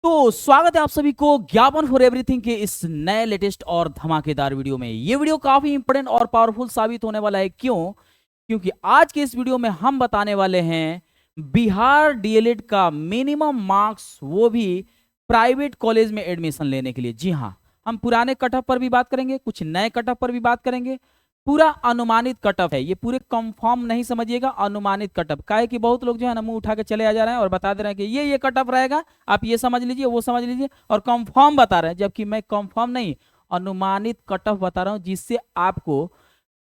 तो स्वागत है आप सभी को ज्ञापन फॉर एवरीथिंग के इस नए लेटेस्ट और धमाकेदार वीडियो में। ये वीडियो काफी इंपॉर्टेंट और पावरफुल साबित होने वाला है। क्यों? क्योंकि आज के इस वीडियो में हम बताने वाले हैं बिहार डीएलएड का मिनिमम मार्क्स, वो भी प्राइवेट कॉलेज में एडमिशन लेने के लिए। जी हाँ, हम पुराने कट ऑफ पर भी बात करेंगे, कुछ नए कट ऑफ पर भी बात करेंगे। पूरा अनुमानित कट ऑफ है, ये पूरे कंफर्म नहीं समझिएगा, अनुमानित कट ऑफ का है कि बहुत लोग जो है ना मुंह उठा के चले आ जा रहे हैं और बता दे रहे हैं कि ये कट ऑफ रहेगा, आप ये समझ लीजिए वो समझ लीजिए, और कंफर्म बता रहे हैं, जबकि मैं कंफर्म नहीं, अनुमानित कट ऑफ बता रहा हूं, जिससे आपको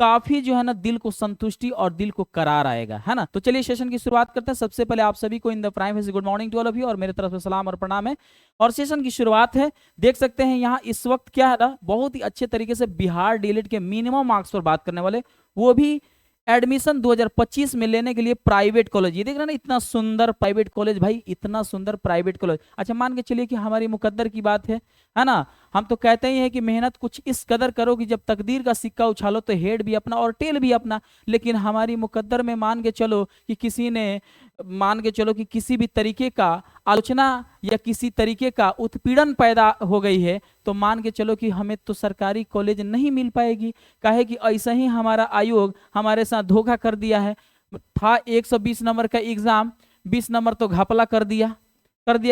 काफी जो है ना दिल को संतुष्टि और दिल को करार आएगा, है ना। तो चलिए सेशन की शुरुआत करते हैं। सबसे पहले आप सभी को in the prime good morning to all of you, और मेरे तरफ से सलाम और प्रणाम है। और सेशन की शुरुआत है, देख सकते हैं यहाँ इस वक्त क्या है ना, बहुत ही अच्छे तरीके से बिहार डीएलएड के मिनिमम मार्क्स पर बात करने वाले, वो भी एडमिशन 2025 में लेने के लिए प्राइवेट कॉलेज। ये देख रहे हैं ना, इतना सुंदर प्राइवेट कॉलेज भाई, इतना सुंदर प्राइवेट कॉलेज। अच्छा, मान के चलिए कि हमारी मुकद्दर की बात है ना। हम तो कहते ही हैं कि मेहनत कुछ इस कदर करो कि जब तकदीर का सिक्का उछालो तो हेड भी अपना और टेल भी अपना। लेकिन हमारी मुकद्दर में मान के चलो कि किसी ने, मान के चलो कि किसी भी तरीके का आलोचना या किसी तरीके का उत्पीड़न पैदा हो गई है, तो मान के चलो कि हमें तो सरकारी कॉलेज नहीं मिल पाएगी। काहे कि ऐसा ही हमारा आयोग हमारे साथ धोखा कर दिया है। था 120 नंबर का एग्जाम, 20 नंबर तो घपला कर दिया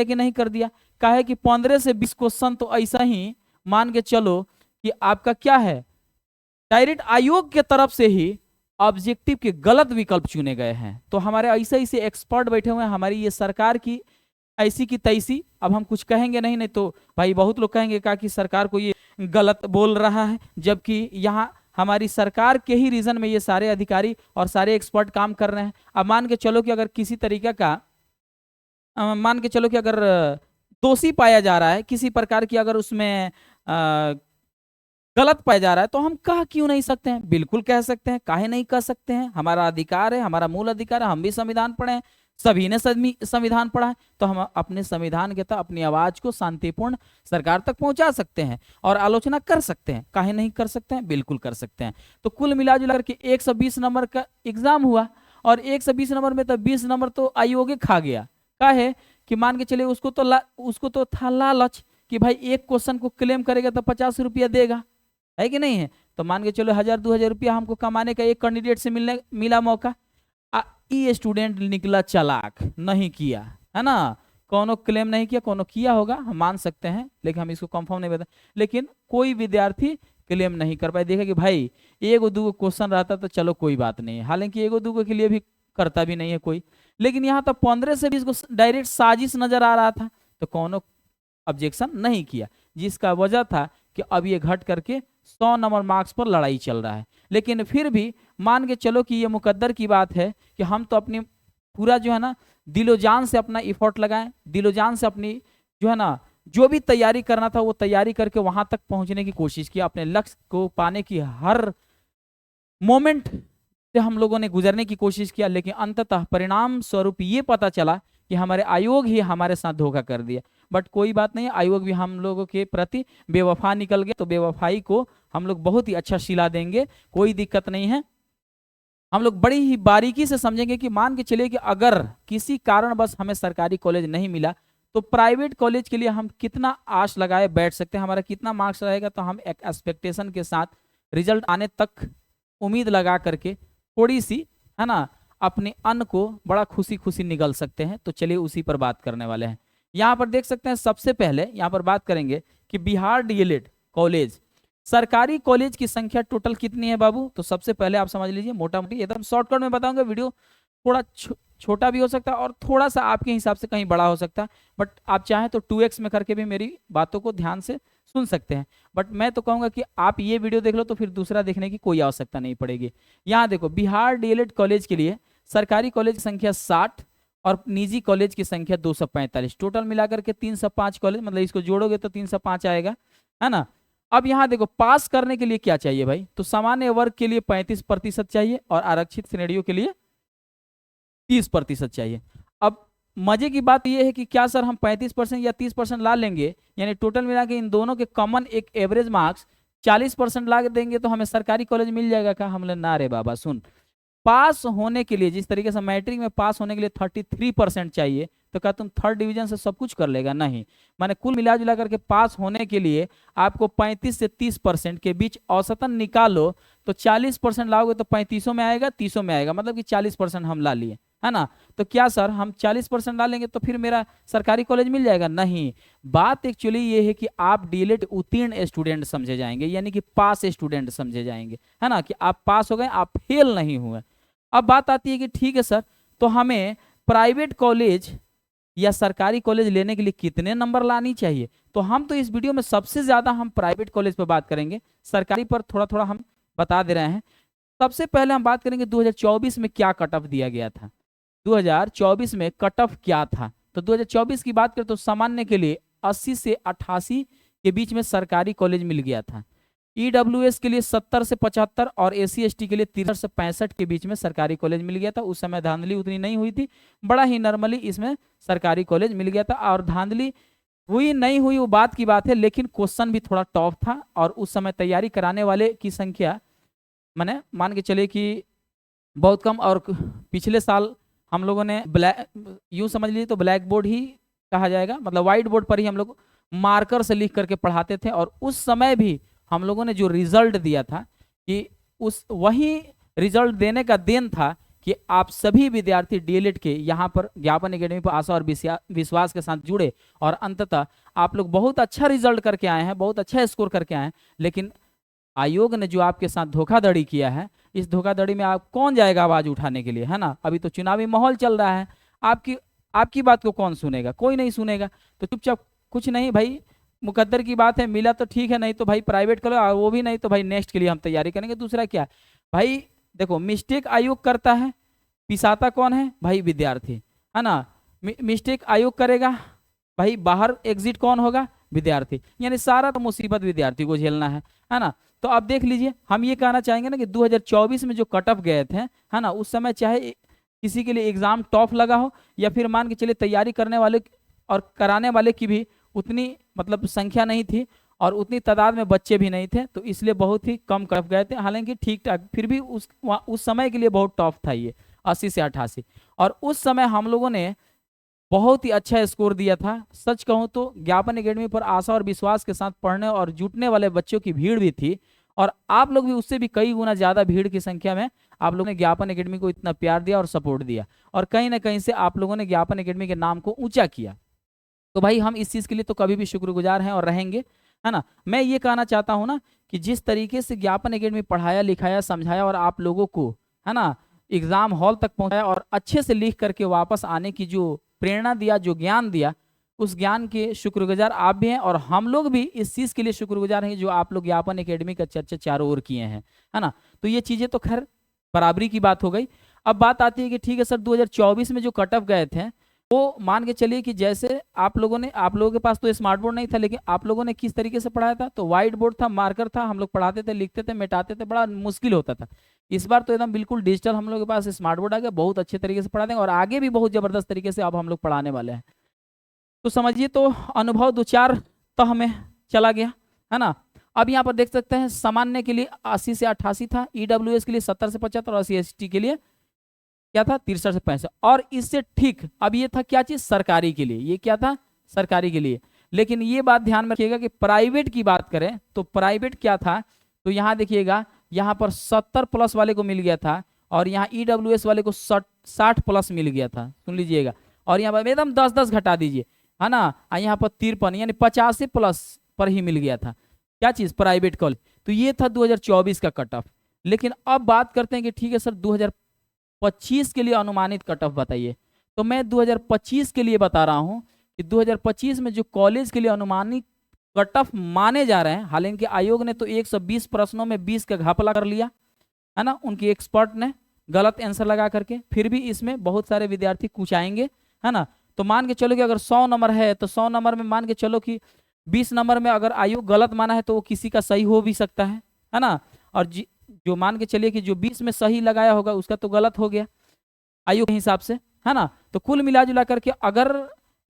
कि नहीं कर दिया। काहे कि 15 से 20 क्वेश्चन तो ऐसा ही मान के चलो कि आपका क्या है, डायरेक्ट आयोग के तरफ से ही ऑब्जेक्टिव के गलत विकल्प चुने गए हैं। तो हमारे ऐसे ऐसे एक्सपर्ट बैठे हुए हैं, हमारी ये सरकार की ऐसी की तैसी। अब हम कुछ कहेंगे नहीं, नहीं तो भाई बहुत लोग कहेंगे कि सरकार को ये गलत बोल रहा है, जबकि यहाँ हमारी सरकार के ही रीजन में ये सारे अधिकारी और सारे एक्सपर्ट काम कर रहे हैं। अब मान के चलो कि अगर किसी तरीके का, मान के चलो कि अगर दोषी पाया जा रहा है किसी प्रकार की, अगर उसमें गलत पाया जा रहा है, तो हम कह क्यों नहीं सकते हैं? बिल्कुल कह सकते हैं, काहे नहीं कह सकते हैं, हमारा अधिकार है, हमारा मूल अधिकार है। हम भी संविधान पढ़े हैं, सभी ने संविधान पढ़ा है, तो हम अपने संविधान के तहत अपनी आवाज को शांतिपूर्ण सरकार तक पहुंचा सकते हैं और आलोचना कर सकते हैं। काहे नहीं कर सकते हैं? बिल्कुल कर सकते हैं। तो कुल मिला के 120 नंबर का एग्जाम हुआ, और 120 नंबर में तो 20 नंबर तो आयोग खा गया। काहे कि मान के चले उसको तो था लालच कि भाई एक क्वेश्चन को क्लेम करेगा तो 50 रुपया देगा, है कि नहीं है। तो मान के चलो 1000-2000 रुपया हमको कमाने का एक कैंडिडेट से मिला मौका। ये स्टूडेंट निकला चालाक, नहीं किया, है ना, कोनो क्लेम नहीं किया, कोनो किया होगा हम मान सकते हैं, लेकिन हम इसको कंफर्म नहीं बता। लेकिन कोई विद्यार्थी क्लेम नहीं कर पाए। देखा कि भाई एगो दूगो क्वेश्चन रहता तो चलो कोई बात नहीं है, हालांकि एगो दूगो के लिए भी करता भी नहीं है कोई। लेकिन यहाँ तो 15 से 20 को डायरेक्ट साजिश नजर आ रहा था, तो कोनो ऑब्जेक्शन नहीं किया, जिसका वजह था कि अब ये घट करके 100 नंबर मार्क्स पर लड़ाई चल रहा है। लेकिन फिर भी मान के चलो कि ये मुकद्दर की बात है कि हम तो अपनी पूरा जो है ना दिलो जान से अपना इफोर्ट लगाएं, दिलो जान से अपनी जो है ना जो भी तैयारी करना था वो तैयारी करके वहां तक पहुंचने की कोशिश की, अपने लक्ष्य को पाने की हर मोमेंट से हम लोगों ने गुजरने की कोशिश किया। लेकिन अंततः परिणाम स्वरूप ये पता चला कि हमारे आयोग ही हमारे साथ धोखा कर दिया। बट कोई बात नहीं, आयोग भी हम लोगों के प्रति बेवफा निकल गया, तो बेवफाई को हम लोग बहुत ही अच्छा सिला देंगे, कोई दिक्कत नहीं है। हम लोग बड़ी ही बारीकी से समझेंगे कि मान के चलिए कि अगर किसी कारण बस हमें सरकारी कॉलेज नहीं मिला, तो प्राइवेट कॉलेज के लिए हम कितना आश लगाए बैठ सकते हैं, हमारा कितना मार्क्स रहेगा, तो हम एक एक्सपेक्टेशन के साथ रिजल्ट आने तक उम्मीद लगा करके थोड़ी सी, है ना, अपने अन्न को बड़ा खुशी खुशी निगल सकते हैं। तो चलिए उसी पर बात करने वाले हैं। यहाँ पर देख सकते हैं, सबसे पहले यहाँ पर बात करेंगे कि बिहार डीएलएड कॉलेज, सरकारी कॉलेज की संख्या टोटल कितनी है बाबू। तो सबसे पहले आप समझ लीजिए, मोटा मोटी एकदम शॉर्टकट में बताऊंगा, वीडियो थोड़ा छोटा भी हो सकता है और थोड़ा सा आपके हिसाब से कहीं बड़ा हो सकता है, बट आप चाहें तो 2x में करके भी मेरी बातों को ध्यान से सुन सकते हैं। बट मैं तो कहूंगा कि आप ये वीडियो देख लो तो फिर दूसरा देखने की कोई आवश्यकता नहीं पड़ेगी। यहाँ देखो, बिहार डीएलएड कॉलेज के लिए सरकारी कॉलेज की संख्या 60 और निजी कॉलेज की संख्या 245, टोटल मिलाकर के 305 कॉलेज, मतलब इसको जोड़ोगे तो 305 आएगा, है ना। अब यहाँ देखो, पास करने के लिए क्या चाहिए भाई, तो सामान्य वर्ग के लिए 35% चाहिए और आरक्षित श्रेणियों के लिए 30% चाहिए। अब मजे की बात यह है कि क्या सर हम 35% या 30% ला लेंगे, यानी टोटल मिला के इन दोनों के कॉमन एक एवरेज मार्क्स 40% ला देंगे तो हमें सरकारी कॉलेज मिल जाएगा क्या? हमने ना रे बाबा, सुन, पास होने के लिए जिस तरीके से मैट्रिक में पास होने के लिए 33% चाहिए, तो क्या तुम थर्ड डिवीजन से सब कुछ कर लेगा? नहीं। माने कुल मिला जुला करके पास होने के लिए आपको 35 से 30% के बीच औसतन निकालो, तो 40% लाओगे तो 35 में आएगा, 30 में आएगा, मतलब कि 40% हम ला लिए, है ना। तो क्या सर हम 40% डालेंगे तो फिर मेरा सरकारी कॉलेज मिल जाएगा? नहीं। बात एक्चुअली ये है कि आप डीएलएड उत्तीर्ण स्टूडेंट समझे जाएंगे, यानी कि पास स्टूडेंट समझे जाएंगे, है ना, कि आप पास हो गए, आप फेल नहीं हुए। अब बात आती है कि ठीक है सर, तो हमें प्राइवेट कॉलेज या सरकारी कॉलेज लेने के लिए कितने नंबर लानी चाहिए? तो हम तो इस वीडियो में सबसे ज्यादा हम प्राइवेट कॉलेज पर बात करेंगे, सरकारी पर थोड़ा थोड़ा हम बता दे रहे हैं। सबसे पहले हम बात करेंगे 2024 में क्या कट ऑफ दिया गया था। 2024 में कट ऑफ क्या था? तो 2024 की बात करें तो सामान्य के लिए 80 से 88 के बीच में सरकारी कॉलेज मिल गया था। ईडब्ल्यूएस के लिए 70 से 75 और एसी एसटी के लिए 63 से 65 के बीच में सरकारी कॉलेज मिल गया था। उस समय धांधली उतनी नहीं हुई थी, बड़ा ही नॉर्मली इसमें सरकारी कॉलेज मिल गया था। और धांधली हुई नहीं हुई वो बात की बात है, लेकिन क्वेश्चन भी थोड़ा टफ था और उस समय तैयारी कराने वाले की संख्या मैंने मान के चलिए कि बहुत कम। और पिछले साल हम लोगों ने ब्लैक, यूँ समझ लीजिए तो ब्लैक बोर्ड ही कहा जाएगा, मतलब व्हाइट बोर्ड पर ही हम लोग मार्कर से लिख करके पढ़ाते थे। और उस समय भी हम लोगों ने जो रिजल्ट दिया था कि उस वही रिजल्ट देने का देन था कि आप सभी विद्यार्थी डीएलएड के यहाँ पर ज्ञापन एकेडमी पर आशा और विश्वास के साथ जुड़े और अंततः आप लोग बहुत अच्छा रिजल्ट करके आए हैं, बहुत अच्छा स्कोर करके आए हैं। लेकिन आयोग ने जो आपके साथ धोखाधड़ी किया है, इस धोखाधड़ी में आप कौन जाएगा आवाज उठाने के लिए, है ना। अभी तो चुनावी माहौल चल रहा है, आपकी बात को कौन सुनेगा? कोई नहीं सुनेगा। तो चुपचाप कुछ नहीं भाई, मुकद्दर की बात है, मिला तो ठीक है, नहीं तो भाई प्राइवेट करो, और वो भी नहीं तो भाई नेक्स्ट के लिए हम तैयारी करेंगे। दूसरा क्या भाई, देखो मिस्टेक आयोग करता है, पिसाता कौन है भाई? विद्यार्थी, है ना। मिस्टेक आयोग करेगा भाई, बाहर एग्जिट कौन होगा? विद्यार्थी। यानी सारा तो मुसीबत विद्यार्थी को झेलना है ना। तो आप देख लीजिए, हम ये कहना चाहेंगे ना कि 2024 में जो कट ऑफ गए थे, है ना, उस समय चाहे किसी के लिए एग्जाम टफ लगा हो या फिर मान के चलिए तैयारी करने वाले और कराने वाले की भी उतनी मतलब संख्या नहीं थी और उतनी तादाद में बच्चे भी नहीं थे, तो इसलिए बहुत ही कम कट ऑफ गए थे। हालांकि ठीक ठाक, फिर भी उस समय के लिए बहुत टफ था ये 80 से 88। और उस समय हम लोगों ने बहुत ही अच्छा स्कोर दिया था। सच कहूं तो ज्ञापन एकेडमी पर आशा और विश्वास के साथ पढ़ने और जुटने वाले बच्चों की भीड़ भी थी, और आप लोग भी उससे भी कई गुना ज्यादा भीड़ की संख्या में आप लोगों ने ज्ञापन एकेडमी को इतना प्यार दिया और सपोर्ट दिया, और कहीं ना कहीं से आप लोगों ने ज्ञापन एकेडमी के नाम को ऊंचा किया। तो भाई हम इस चीज के लिए तो कभी भी शुक्रगुजार हैं और रहेंगे, है ना। मैं ये कहना चाहता हूं ना कि जिस तरीके से ज्ञापन एकेडमी पढ़ाया लिखाया समझाया और आप लोगों को, है ना, एग्जाम हॉल तक पहुंचाया और अच्छे से लिख करके वापस आने की जो प्रेरणा दिया, जो ज्ञान दिया, उस ज्ञान के शुक्रगुजार आप भी हैं और हम लोग भी इस चीज के लिए शुक्रगुजार हैं जो आप लोग ज्ञापन एकेडमी का चर्चा चारों ओर किए हैं, है ना। तो ये चीजें तो खैर बराबरी की बात हो गई। अब बात आती है कि ठीक है सर, 2024 में जो कट ऑफ गए थे वो मान के चलिए कि जैसे आप लोगों के पास तो स्मार्ट बोर्ड नहीं था, लेकिन आप लोगों ने किस तरीके से पढ़ाया था? तो व्हाइट बोर्ड था, मार्कर था, हम लोग पढ़ाते थे, लिखते थे, मिटाते थे, बड़ा मुश्किल होता था। इस बार तो एकदम बिल्कुल डिजिटल हम लोग के पास स्मार्ट बोर्ड आ गया, बहुत अच्छे तरीके से पढ़ा देंगे और आगे भी बहुत जबरदस्त तरीके से अब हम लोग पढ़ाने वाले हैं। तो समझिए, तो अनुभव 2-4 तह में चला गया, है ना। अब यहाँ पर देख सकते हैं सामान्य के लिए 80 से 88 था, ईडब्ल्यूएस के लिए 70 से 75 और सीएसटी के लिए क्या था? 63 से 65। और इससे ठीक अब ये था क्या चीज? सरकारी के लिए। ये क्या था? सरकारी के लिए। लेकिन ये बात ध्यान में रखिएगा कि प्राइवेट की बात करें तो प्राइवेट क्या था? तो यहाँ देखिएगा, यहाँ पर 70 प्लस वाले को मिल गया था और यहाँ ईडब्ल्यूएस वाले को 60 प्लस मिल गया था, सुन लीजिएगा। और यहाँ पर एकदम 10-10 घटा दीजिए, है ना, यहाँ पर 53 यानी 50 प्लस पर ही मिल गया था। क्या चीज? Private college. तो ये था 2024 का कट ऑफ। लेकिन अब बात करते हैं कि ठीक है सर, 2025 के लिए अनुमानित कट ऑफ बताइए। तो मैं 2025 के लिए बता रहा हूं कि 2025 में जो कॉलेज के लिए अनुमानित कट ऑफ माने जा रहे हैं, हालांकि आयोग ने तो 120 प्रश्नों में 20 का घपला कर लिया, है ना, उनके एक्सपर्ट ने गलत आंसर लगा करके, फिर भी इसमें बहुत सारे विद्यार्थी कुछ आएंगे, है ना। तो मान के चलो कि अगर 100 नंबर है तो 100 नंबर में मान के चलो कि 20 नंबर में अगर आयोग गलत माना है तो वो किसी का सही हो भी सकता है ना। और जो मान के चलिए कि जो 20 में सही लगाया होगा उसका तो गलत हो गया आयोग के हिसाब से, है ना। तो कुल मिला जुला करके अगर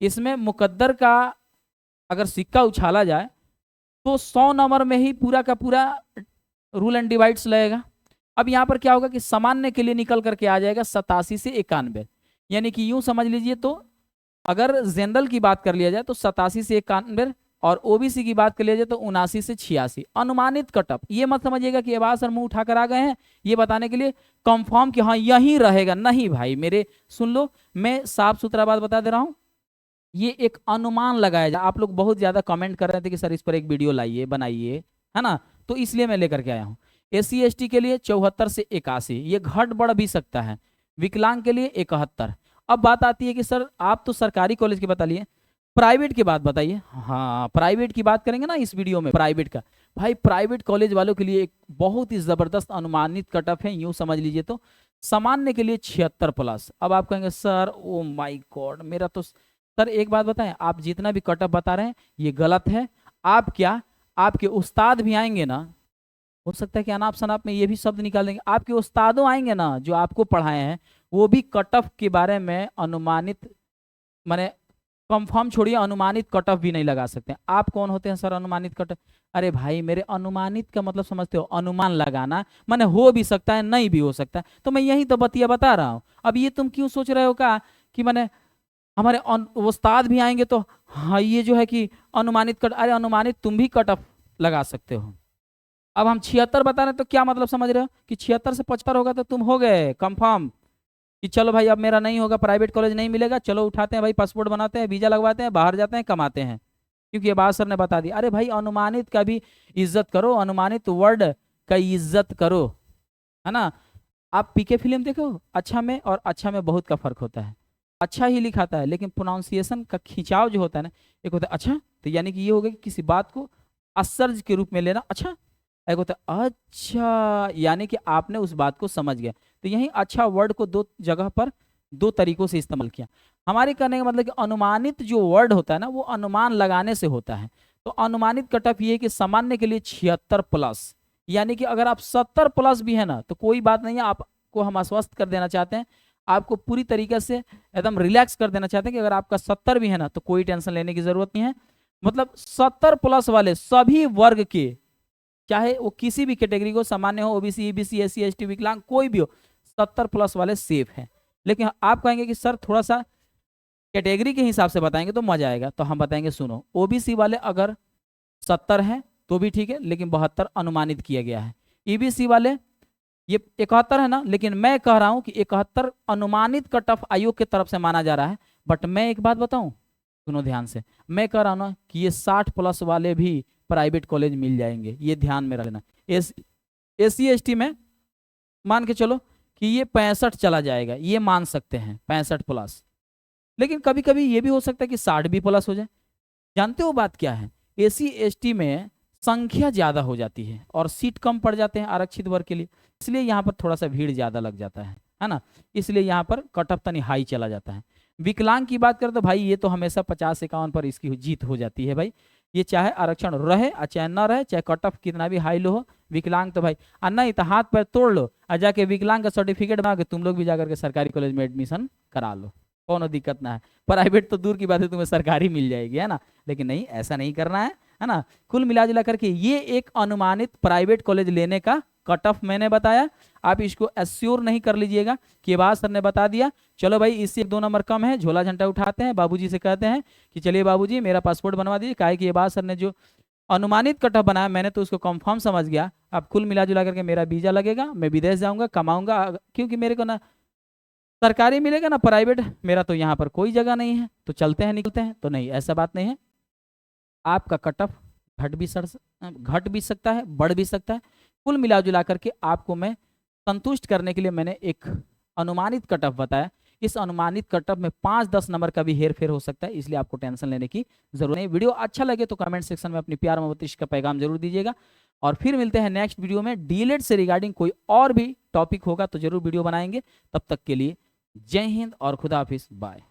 इसमें मुकद्दर का अगर सिक्का उछाला जाए तो 100 नंबर में ही पूरा का पूरा रूल एंड डिवाइड्स लगेगा। अब यहाँ पर क्या होगा कि सामान्य के लिए निकल करके आ जाएगा 87 से 91, यानी कि यूं समझ लीजिए तो अगर जनरल की बात कर लिया जाए तो 87 से 91, और ओबीसी की बात कर लिया जाए तो 79 से 86। अनुमानित कटअप, ये मत समझिएगा कि आवाज सर मुंह उठाकर आ गए हैं ये बताने के लिए कंफर्म कि हाँ यही रहेगा, नहीं भाई मेरे सुन लो, मैं साफ सुथरा बात बता दे रहा हूँ, ये एक अनुमान लगाया जाए। आप लोग बहुत ज्यादा कमेंट कर रहे थे कि सर इस पर एक वीडियो लाइए बनाइए, है ना, तो इसलिए मैं लेकर के आया हूँ। SC ST के लिए 74 से 81, ये घट बढ़ भी सकता है। विकलांग के लिए 71। अब बात आती है कि सर आप तो सरकारी कॉलेज के बता लिए, प्राइवेट की बात बताइए। हाँ प्राइवेट की बात करेंगे ना इस वीडियो में, प्राइवेट का भाई, प्राइवेट कॉलेज वालों के लिए एक बहुत ही जबरदस्त अनुमानित कटअप है, यूं समझ लीजिए तो सामान्य के लिए 76+। अब आप कहेंगे सर ओ माय गॉड मेरा तो, सर एक बात बताएं, आप जितना भी कटअप बता रहे हैं ये गलत है। आप क्या, आपके उस्ताद भी आएंगे ना, हो सकता है कि अनाप शनाप में ये भी शब्द निकाल देंगे, आपके उस्तादों आएंगे ना जो आपको पढ़ाए हैं, वो भी कटअप के बारे में अनुमानित, माने कंफर्म छोड़िए, अनुमानित कटअप भी नहीं लगा सकते। आप कौन होते हैं सर अनुमानित कटअप? अरे भाई मेरे अनुमानित का मतलब समझते हो, अनुमान लगाना, माने हो भी सकता है नहीं भी हो सकता है, तो मैं यही तो बतिया बता रहा हूँ। अब ये तुम क्यों सोच रहे हो का कि मैंने हमारे उस्ताद भी आएंगे तो हाँ ये जो है कि अनुमानित कट, अरे अनुमानित तुम भी कटअप लगा सकते हो। अब हम 76 बता रहे हैं तो क्या मतलब समझ रहे हो कि 76 से 75 होगा तो तुम हो गए कंफर्म कि चलो भाई अब मेरा नहीं होगा, प्राइवेट कॉलेज नहीं मिलेगा, चलो उठाते हैं भाई पासपोर्ट बनाते हैं, वीजा लगवाते हैं, बाहर जाते हैं, कमाते हैं, क्योंकि ये बात सर ने बता दी। अरे भाई अनुमानित का भी इज्जत करो, अनुमानित वर्ड का इज्जत करो, है ना। आप पीके फिल्म देखो, अच्छा में और अच्छा में बहुत का फर्क होता है। अच्छा ही लिखाता है लेकिन प्रोनाउंसिएशन का खिंचाव जो होता है ना, एक होता है अच्छा, तो यानी कि ये हो गया कि किसी बात को आश्चर्य के रूप में लेना, अच्छा, एक होता है अच्छा यानी कि आपने उस बात को समझ गया। तो यही अच्छा वर्ड को दो जगह पर दो तरीकों से इस्तेमाल किया। हमारे कहने का मतलब कि अनुमानित जो वर्ड होता है ना वो अनुमान लगाने से होता है। तो अनुमानित कटअप ये है कि सामान्य के लिए 76+, यानी कि अगर आप 70+ भी है ना तो कोई बात नहीं है, आपको हम आश्वस्त कर देना चाहते हैं, आपको पूरी तरीके से एकदम रिलैक्स कर देना चाहते हैं कि अगर आपका 70 भी है ना तो कोई टेंशन लेने की जरूरत नहीं है। मतलब 70+ वाले सभी वर्ग के, चाहे वो किसी भी कैटेगरी को, सामान्य हो, ओबीसी, ईबीसी, SC ST, विकलांग कोई भी हो, 70+ वाले सेफ हैं। लेकिन आप कहेंगे कि सर थोड़ा सा कैटेगरी के हिसाब से बताएंगे तो मजा आएगा, तो हम बताएंगे सुनो, ओबीसी वाले अगर 70 हैं तो भी ठीक है लेकिन 72 अनुमानित किया गया है। ईबीसी वाले ये 71 है ना, लेकिन मैं कह रहा हूं कि 71 अनुमानित कटअफ आयोग की तरफ से माना जा रहा है। बट मैं एक बात बताऊं, सुनो ध्यान से, मैं कह रहा हूं ना कि ये 60+ वाले भी प्राइवेट कॉलेज मिल जाएंगे, ये ध्यान में रखना। SC ST में मान के चलो कि ये 65 चला जाएगा, ये मान सकते हैं 65+, लेकिन कभी कभी ये भी हो सकता है कि 60 भी प्लस हो जाए। जानते हो बात क्या है, SC ST में संख्या ज्यादा हो जाती है और सीट कम पड़ जाते हैं आरक्षित वर्ग के लिए, इसलिए यहाँ पर थोड़ा सा भीड़ ज्यादा लग जाता है ना, इसलिए यहाँ पर कटअप तनी हाई चला जाता है। विकलांग की बात करें तो भाई ये तो हमेशा 50-51 पर इसकी जीत हो जाती है भाई, ये चाहे आरक्षण रहे और चाहे न रहे, चाहे कटअप कितना भी हाई लो हो, विकलांग तो भाई, और नहीं तो हाथ पैर तोड़ लो और जाके विकलांग का सर्टिफिकेट बना के तुम लोग भी जाकर के सरकारी कॉलेज में एडमिशन करा लो, कोनो दिक्कत ना है। प्राइवेट तो दूर की बात है, तुम्हें सरकारी मिल जाएगी, है ना, लेकिन नहीं ऐसा नहीं करना है ना। कुल मिला जुला करके ये एक अनुमानित प्राइवेट कॉलेज लेने का कट ऑफ मैंने बताया, आप इसको एश्योर नहीं कर लीजिएगा कि बात सर ने बता दिया, चलो भाई इससे 2 नंबर कम है, झोला झंडा उठाते हैं, बाबूजी से कहते हैं कि चलिए बाबूजी मेरा पासपोर्ट बनवा दीजिए, काहे कि ये बात सर ने जो अनुमानित कट ऑफ बनाया मैंने तो उसको कंफर्म समझ गया। अब कुल मिला जुला करके मेरा वीजा लगेगा, मैं विदेश जाऊंगा, कमाऊंगा, क्योंकि मेरे को ना सरकारी मिलेगा ना प्राइवेट, मेरा तो यहाँ पर कोई जगह नहीं है, तो चलते हैं निकलते हैं। तो नहीं, ऐसा बात नहीं है, आपका कट ऑफ घट भी सकता है, बढ़ भी सकता है। कुल मिला जुला करके आपको मैं संतुष्ट करने के लिए मैंने एक अनुमानित कट ऑफ बताया। इस अनुमानित कट ऑफ में 5-10 नंबर का भी हेर फेर हो सकता है, इसलिए आपको टेंशन लेने की जरूरत नहीं। वीडियो अच्छा लगे तो कमेंट सेक्शन में अपनी प्यार मोहब्बत का पैगाम जरूर दीजिएगा, और फिर मिलते हैं नेक्स्ट वीडियो में। डीएलएड से रिगार्डिंग कोई और भी टॉपिक होगा तो जरूर वीडियो बनाएंगे। तब तक के लिए जय हिंद और खुदा हाफिज, बाय।